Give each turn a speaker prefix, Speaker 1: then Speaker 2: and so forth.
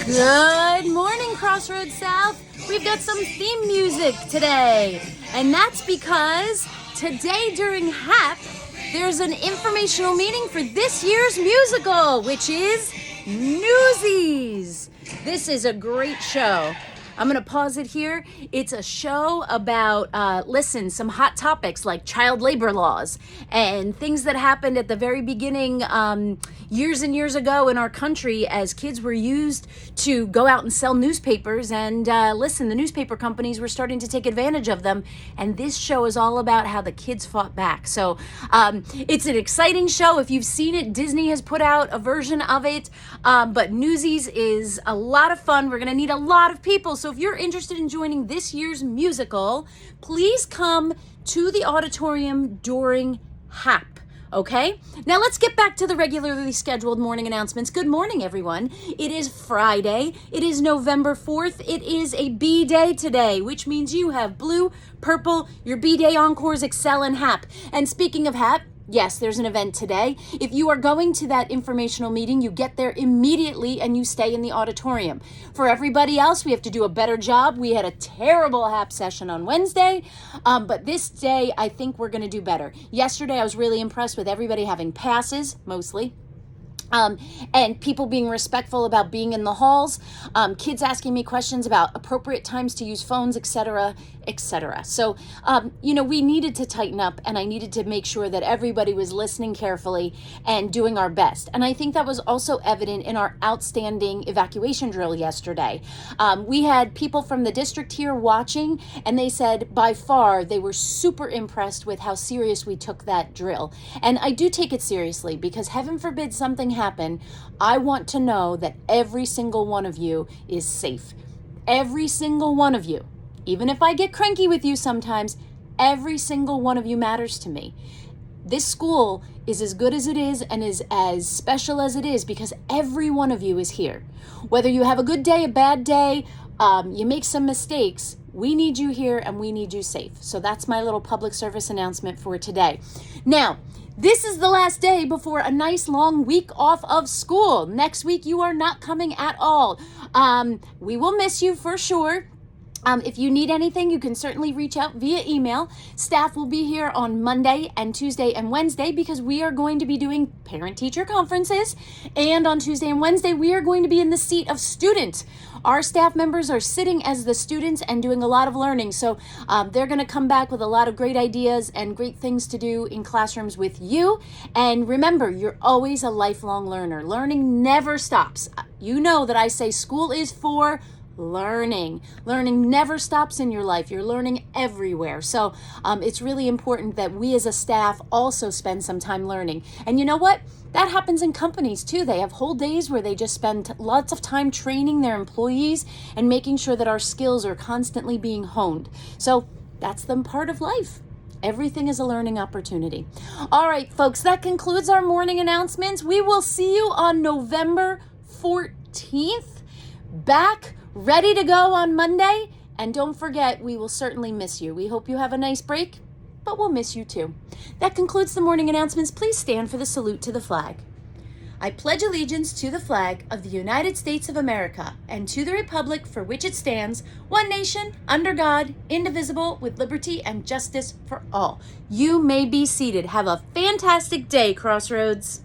Speaker 1: Good morning, Crossroads South. We've got some theme music today, and that's because today during HAP, there's an informational meeting for this year's musical, which is Newsies. This is a great show. I'm going to pause it here. It's a show about, some hot topics like child labor laws and things that happened at the very beginning years and years ago in our country as kids were used to go out and sell newspapers. And the newspaper companies were starting to take advantage of them. And this show is all about how the kids fought back. So it's an exciting show. If you've seen it, Disney has put out a version of it. But Newsies is a lot of fun. We're going to need a lot of people. So if you're interested in joining this year's musical, please come to the auditorium during HAP. Okay? Now let's get back to the regularly scheduled morning announcements. Good morning, everyone. It is Friday. It is November 4th. It is a B day today, which means you have blue, purple, your B day encores, Excel, and HAP. And speaking of HAP, yes, there's an event today. If you are going to that informational meeting, you get there immediately and you stay in the auditorium. For everybody else, we have to do a better job. We had a terrible HAP session on Wednesday, but this day, I think we're going to do better. Yesterday, I was really impressed with everybody having passes, mostly. And people being respectful about being in the halls, kids asking me questions about appropriate times to use phones, etc., etc. So, we needed to tighten up, and I needed to make sure that everybody was listening carefully and doing our best. And I think that was also evident in our outstanding evacuation drill yesterday. We had people from the district here watching, and they said by far they were super impressed with how serious we took that drill. And I do take it seriously because heaven forbid something happen, I want to know that every single one of you is safe. Every single one of you. Even if I get cranky with you sometimes, every single one of you matters to me. This school is as good as it is and is as special as it is because every one of you is here. Whether you have a good day, a bad day, you make some mistakes, we need you here and we need you safe. So that's my little public service announcement for today. Now, this is the last day before a nice long week off of school. Next week, you are not coming at all. We will miss you for sure. If you need anything, you can certainly reach out via email. Staff will be here on Monday and Tuesday and Wednesday because we are going to be doing parent-teacher conferences. And on Tuesday and Wednesday, we are going to be in the seat of student. Our staff members are sitting as the students and doing a lot of learning. So they're going to come back with a lot of great ideas and great things to do in classrooms with you. And remember, you're always a lifelong learner. Learning never stops. You know that I say school is for learning. Learning never stops in your life. You're learning everywhere. So it's really important that we as a staff also spend some time learning. And you know what? That happens in companies too. They have whole days where they just spend lots of time training their employees and making sure that our skills are constantly being honed. So that's the part of life. Everything is a learning opportunity. All right, folks, that concludes our morning announcements. We will see you on November 14th. Back ready to go on Monday. And don't forget, we will certainly miss you. We hope you have a nice break, but we'll miss you too. That concludes the morning announcements. Please stand for the salute to the flag. I pledge allegiance to the flag of the United States of America and to the republic for which it stands, one nation, under God, indivisible, with liberty and justice for all. You may be seated. Have a fantastic day, Crossroads.